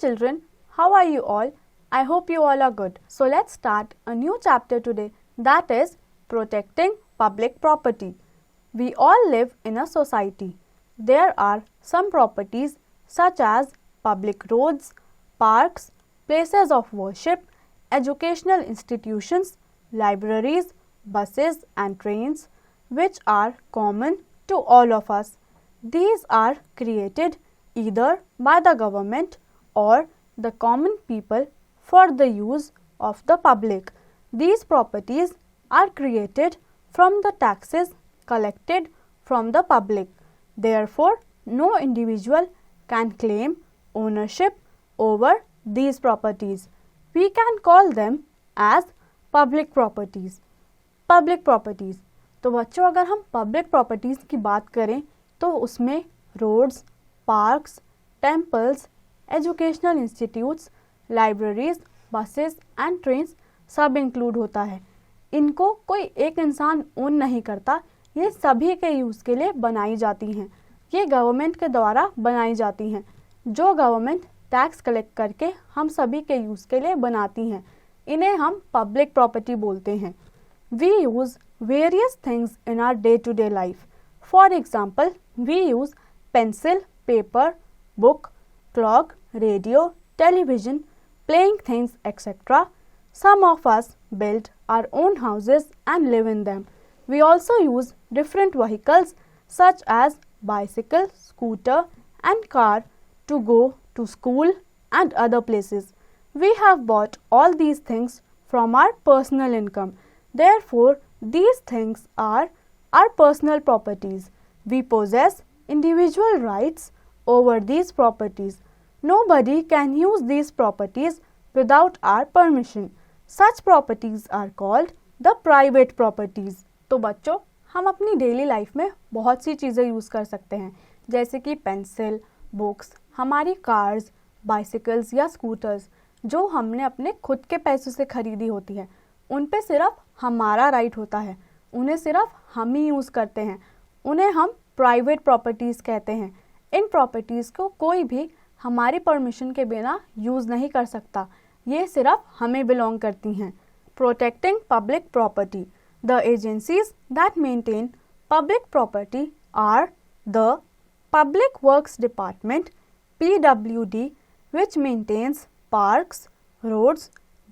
children, how are you all? I hope you all are good. So let's start a new chapter today, that is protecting public property. We all live in a society. There are some properties such as public roads, parks, places of worship, educational institutions, libraries, buses and trains, which are common to all of us. These are created either by the government or the common people for the use of the public. These properties are created from the taxes collected from the public. Therefore, no individual can claim ownership over these properties. We can call them as public properties. Public properties. तो बच्चों, अगर हम public properties की बात करें तो उसमें roads, parks, temples, educational institutes, libraries, buses and trains सब इंक्लूड होता है. इनको कोई एक इंसान ओन नहीं करता, ये सभी के यूज़ के लिए बनाई जाती हैं. ये गवर्नमेंट के द्वारा बनाई जाती हैं, जो गवर्नमेंट टैक्स कलेक्ट करके हम सभी के यूज़ के लिए बनाती हैं. इन्हें हम पब्लिक प्रॉपर्टी बोलते हैं. We use various things in our day-to-day life. For example, we use pencil, paper, book, clock, radio, television, playing things, etc. Some of us build our own houses and live in them. We also use different vehicles such as bicycle, scooter and car to go to school and other places. We have bought all these things from our personal income. Therefore, these things are our personal properties. We possess individual rights over these properties. Nobody can use these properties without our permission. Such properties are called the private properties. तो बच्चों, हम अपनी daily life में बहुत सी चीज़ें use कर सकते हैं, जैसे कि पेंसिल, बुक्स, हमारी कार्स, बाइसिकल्स या स्कूटर्स जो हमने अपने खुद के पैसों से खरीदी होती है. उन पे सिर्फ हमारा राइट होता है, उन्हें सिर्फ हम ही यूज़ करते हैं. उन्हें हम प्राइवेट प्रॉपर्टीज़ कहते हैं. इन प्रॉपर्टीज़ को कोई भी हमारी परमिशन के बिना यूज़ नहीं कर सकता, ये सिर्फ हमें बिलोंग करती हैं. Protecting public property. The agencies that maintain public property are the public works department PWD, which maintains parks, roads,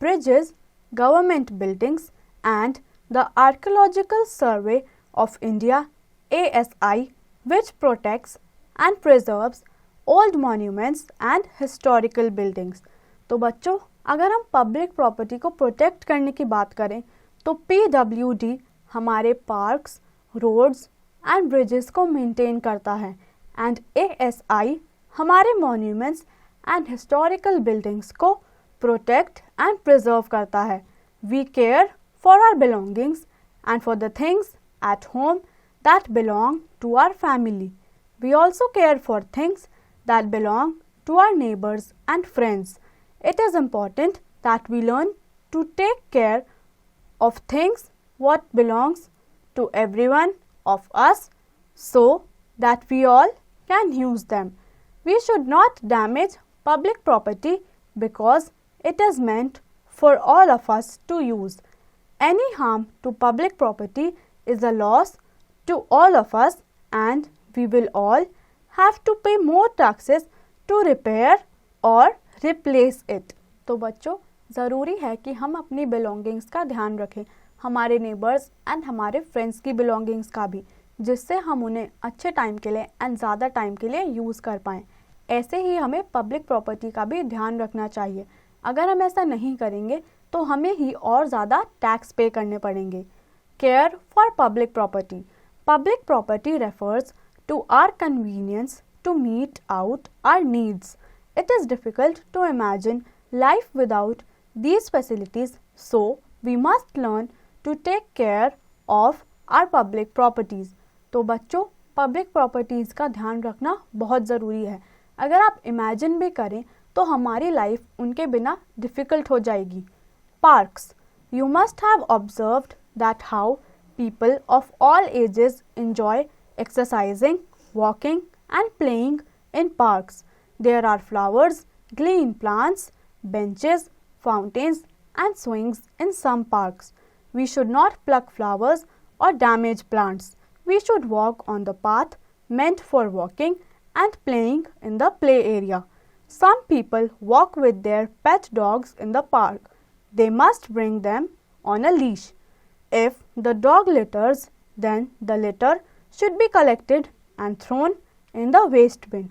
bridges, government buildings, and the Archaeological Survey of India ASI, which protects and preserves old monuments and historical buildings. तो बच्चों, अगर हम public property को protect करने की बात करें तो PWD हमारे पार्क्स, रोड्स एंड ब्रिजेस को मेंटेन करता है एंड ASI हमारे मॉन्यूमेंट्स एंड हिस्टोरिकल बिल्डिंग्स को प्रोटेक्ट एंड प्रिजर्व करता है. We care for our belongings and for the things at home that belong to our family. We also care for things that belong to our neighbors and friends. It is important that we learn to take care of things what belongs to everyone of us so that we all can use them. We should not damage public property because it is meant for all of us to use. Any harm to public property is a loss to all of us and we will all have to pay more taxes to repair or replace it. तो बच्चों, ज़रूरी है कि हम अपनी belongings का ध्यान रखें, हमारे नेबर्स एंड हमारे फ्रेंड्स की बिलोंगिंग्स का भी, जिससे हम उन्हें अच्छे टाइम के लिए एंड ज़्यादा टाइम के लिए यूज़ कर पाएँ. ऐसे ही हमें पब्लिक प्रॉपर्टी का भी ध्यान रखना चाहिए. अगर हम ऐसा नहीं करेंगे तो हमें ही और ज़्यादा टैक्स पे करने पड़ेंगे. Care for public property. Public property refers to our convenience to meet out our needs. It is difficult to imagine life without these facilities, so we must learn to take care of our public properties. तो बच्चों, public properties का ध्यान रखना बहुत ज़रूरी है. अगर आप इमेजिन भी करें तो हमारी लाइफ उनके बिना डिफ़िकल्ट हो जाएगी. Parks. You must have observed that how people of all ages enjoy exercising, walking and playing in parks. There are flowers, green plants, benches, fountains, and swings in some parks. We should not pluck flowers or damage plants. We should walk on the path meant for walking and playing in the play area. Some people walk with their pet dogs in the park. They must bring them on a leash. If the dog litters, then the litter should be collected and thrown in the waste bin.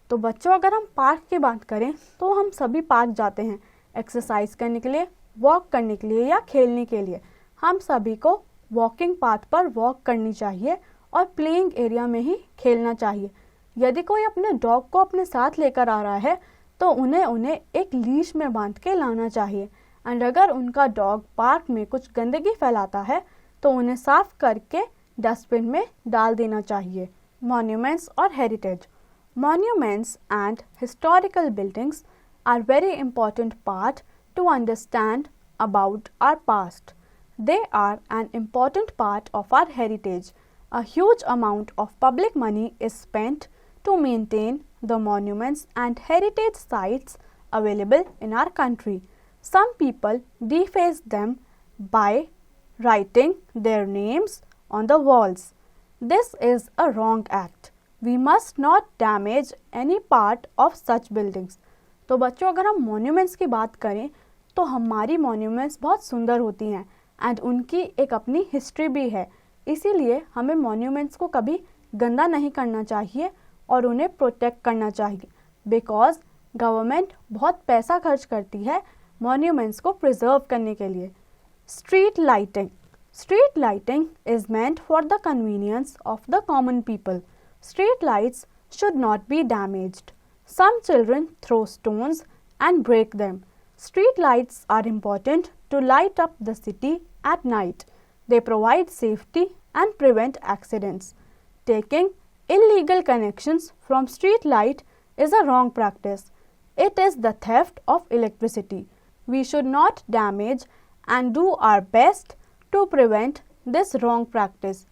तो बच्चों, अगर हम park की बात करें तो हम सभी पार्क जाते हैं एक्सरसाइज करने के लिए, वॉक करने के लिए या खेलने के लिए. हम सभी को वॉकिंग पाथ पर वॉक करनी चाहिए और प्लेइंग एरिया में ही खेलना चाहिए. यदि कोई अपने डॉग को अपने साथ लेकर आ रहा है तो उन्हें एक लीश में बांध के लाना चाहिए. एंड अगर उनका डॉग पार्क में कुछ गंदगी फैलाता है तो उन्हें साफ करके डस्टबिन में डाल देना चाहिए. मॉन्यूमेंट्स और heritage. Monuments and historical buildings are very important part to understand about our past. They are an important part of our heritage. A huge amount of public money is spent to maintain the monuments and heritage sites available in our country. Some people deface them by writing their names on the walls. This is a wrong act. We must not damage any part of such buildings. तो बच्चों, अगर हम monuments की बात करें तो हमारी monuments बहुत सुंदर होती हैं एंड उनकी एक अपनी हिस्ट्री भी है. इसीलिए हमें मॉन्यूमेंट्स को कभी गंदा नहीं करना चाहिए और उन्हें प्रोटेक्ट करना चाहिए, बिकॉज गवर्नमेंट बहुत पैसा खर्च करती है मॉन्यूमेंट्स को प्रिजर्व करने के लिए. Street lighting. Street lighting is meant for the convenience of the common people. Street lights should not be damaged. Some children throw stones and break them. Street lights are important to light up the city at night. They provide safety and prevent accidents. Taking illegal connections from street light is a wrong practice. It is the theft of electricity. We should not damage and do our best to prevent this wrong practice.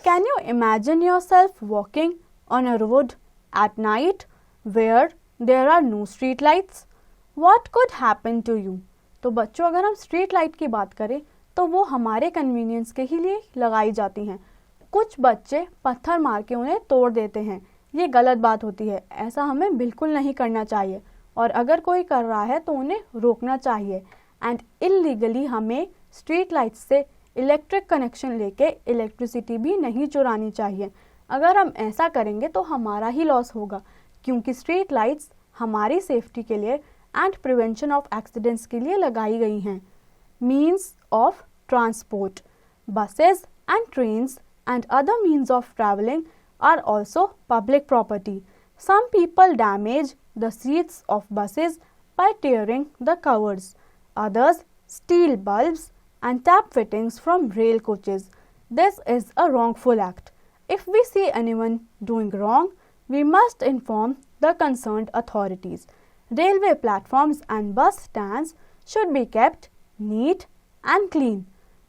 Can you imagine yourself walking on a road at night where there are no street lights? What could happen to you? तो बच्चों, अगर हम street light की बात करें तो वो हमारे कन्वीनियंस के ही लिए लगाई जाती हैं. कुछ बच्चे पत्थर मार के उन्हें तोड़ देते हैं. ये गलत बात होती है. ऐसा हमें बिल्कुल नहीं करना चाहिए और अगर कोई कर रहा है तो उन्हें रोकना चाहिए. एंड इलीगली हमें स्ट्रीट लाइट से इलेक्ट्रिक कनेक्शन लेके इलेक्ट्रिसिटी भी नहीं चुरानी चाहिए. अगर हम ऐसा करेंगे तो हमारा ही लॉस होगा, क्योंकि स्ट्रीट लाइट्स हमारी सेफ्टी के लिए एंड प्रिवेंशन ऑफ एक्सीडेंट्स के लिए लगाई गई हैं. Means of transport. Buses and trains and other means of travelling are also public property. Some people damage the seats of buses by tearing the covers. Others steal bulbs and tap fittings from rail coaches. This is a wrongful act. If we see anyone doing wrong, we must inform the concerned authorities. Railway platforms and bus stands should be kept neat and clean.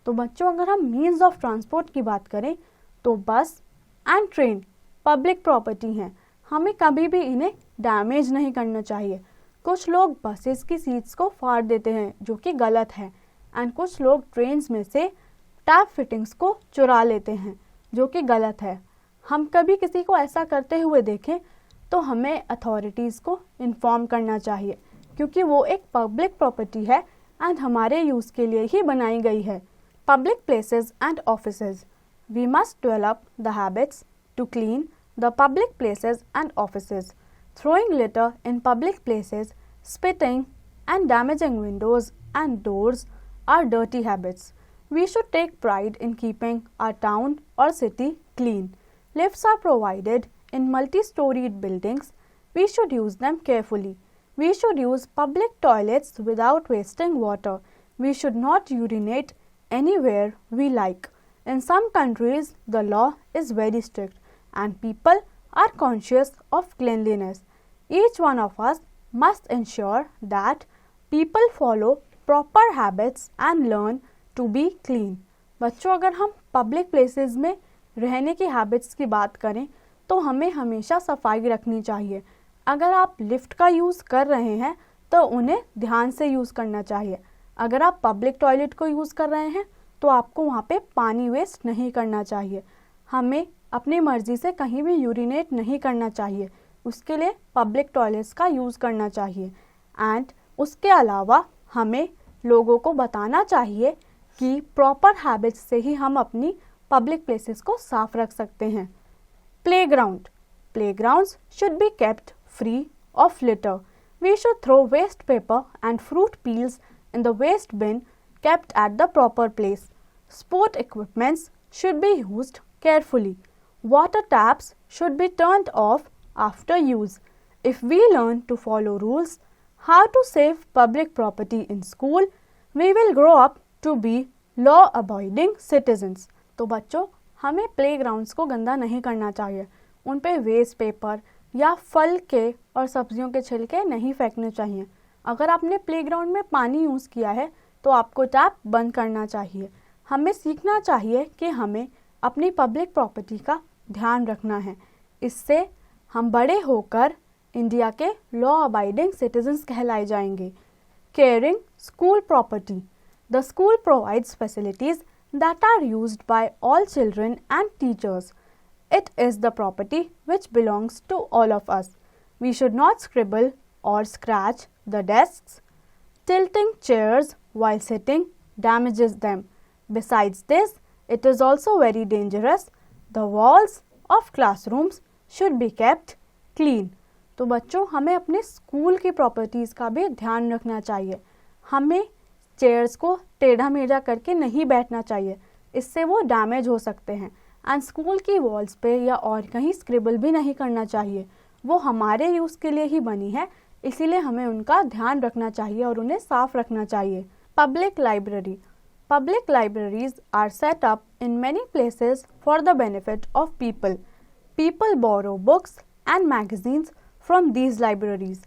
तो बच्चों, अगर हम means of transport की बात करें तो बस and train public property हैं. हमें कभी भी इन्हें डैमेज नहीं करना चाहिए. कुछ लोग बसेस की सीट्स को फाड़ देते हैं, जो कि गलत है, एंड कुछ लोग ट्रेन्स में से टैप फिटिंग्स को चुरा लेते हैं, जो कि गलत है. हम कभी किसी को ऐसा करते हुए देखें तो हमें अथॉरिटीज़ को इन्फॉर्म करना चाहिए, क्योंकि वो एक पब्लिक प्रॉपर्टी है एंड हमारे यूज़ के लिए ही बनाई गई है. Public places and offices. We must develop the habits to clean the public places and offices. Throwing litter in public places, spitting and damaging windows and doors are dirty habits. We should take pride in keeping our town or city clean. Lifts are provided in multi-storied buildings. We should use them carefully. We should use public toilets without wasting water. We should not urinate anywhere we like. In some countries, the law is very strict and people are conscious of cleanliness. Each one of us must ensure that people follow proper habits and learn to be clean. बच्चों, अगर हम public places में रहने की habits की बात करें तो हमें हमेशा सफाई रखनी चाहिए. अगर आप लिफ्ट का यूज़ कर रहे हैं तो उन्हें ध्यान से यूज़ करना चाहिए। अगर आप पब्लिक टॉयलेट को यूज़ कर रहे हैं तो आपको वहाँ पे पानी वेस्ट नहीं करना चाहिए। हमें अपनी मर्ज़ी से कहीं भी यूरिनेट नहीं करना चाहिए, उसके लिए पब्लिक टॉयलेट्स का यूज़ करना चाहिए। एंड उसके अलावा हमें लोगों को बताना चाहिए कि प्रॉपर हैबिट्स से ही हम अपनी पब्लिक प्लेसेस को साफ रख सकते हैं। Playground, playgrounds should be kept free of litre. We should throw waste paper and fruit peels in the waste bin kept at the proper place. Sport equipments should be used carefully. Water taps should be turned off after use. If we learn to follow rules, how to save public property in school, we will grow up to be law-abiding citizens. तो बच्चों, हमें playgrounds को गंदा नहीं करना चाहिए। उन पे वेस्ट पेपर या फल के और सब्जियों के छिलके नहीं फेंकने चाहिए। अगर आपने प्लेग्राउंड में पानी यूज़ किया है तो आपको टैप बंद करना चाहिए। हमें सीखना चाहिए कि हमें अपनी पब्लिक प्रॉपर्टी का ध्यान रखना है। इससे हम बड़े होकर इंडिया के लॉ अबाइडिंग सिटीजन्स कहलाए जाएंगे। Caring school property, the school provides facilities that are used by all children and teachers. It is the property which belongs to all of us. We should not scribble or scratch the desks. Tilting chairs while sitting damages them. Besides this, it is also very dangerous. The walls of classrooms should be kept clean. तो बच्चों, हमें अपने school की properties का भी ध्यान रखना चाहिए। हमें चेयर्स को टेढ़ा मेढ़ा करके नहीं बैठना चाहिए, इससे वो डैमेज हो सकते हैं। एंड स्कूल की वॉल्स पे या और कहीं स्क्रिबल भी नहीं करना चाहिए, वो हमारे यूज़ के लिए ही बनी है, इसीलिए हमें उनका ध्यान रखना चाहिए और उन्हें साफ रखना चाहिए। Public library, public libraries are set up in many places for the benefit of people. People borrow books and magazines from these libraries.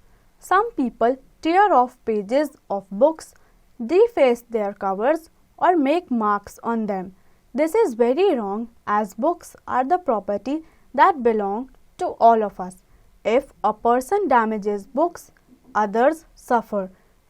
Some people tear off pages of books, deface their covers or make marks on them. This is very wrong as books are the property that belong to all of us. If a person damages books, others suffer.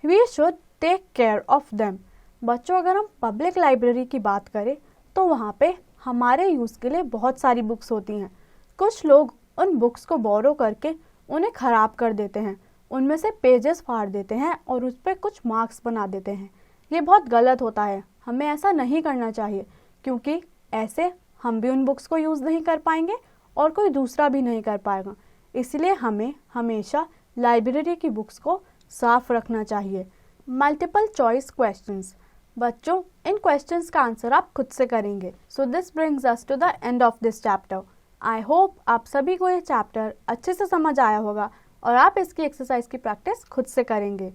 We should take care of them. बच्चों, अगर हम public library की बात करें तो वहाँ पे हमारे यूज़ के लिए बहुत सारी बुक्स होती हैं। कुछ लोग उन बुक्स को बोरो करके उन्हें ख़राब कर देते हैं, उनमें से पेजेस फाड़ देते हैं और उस पर कुछ मार्क्स बना देते हैं। ये बहुत गलत होता है, हमें ऐसा नहीं करना चाहिए, क्योंकि ऐसे हम भी उन बुक्स को यूज़ नहीं कर पाएंगे और कोई दूसरा भी नहीं कर पाएगा। इसलिए हमें हमेशा लाइब्रेरी की बुक्स को साफ रखना चाहिए। मल्टीपल चॉइस क्वेश्चंस, बच्चों, इन क्वेश्चंस का आंसर आप खुद से करेंगे। So this brings us to the end of this chapter. I hope आप सभी को ये चैप्टर अच्छे से समझ आया होगा और आप इसकी एक्सरसाइज की प्रैक्टिस खुद से करेंगे।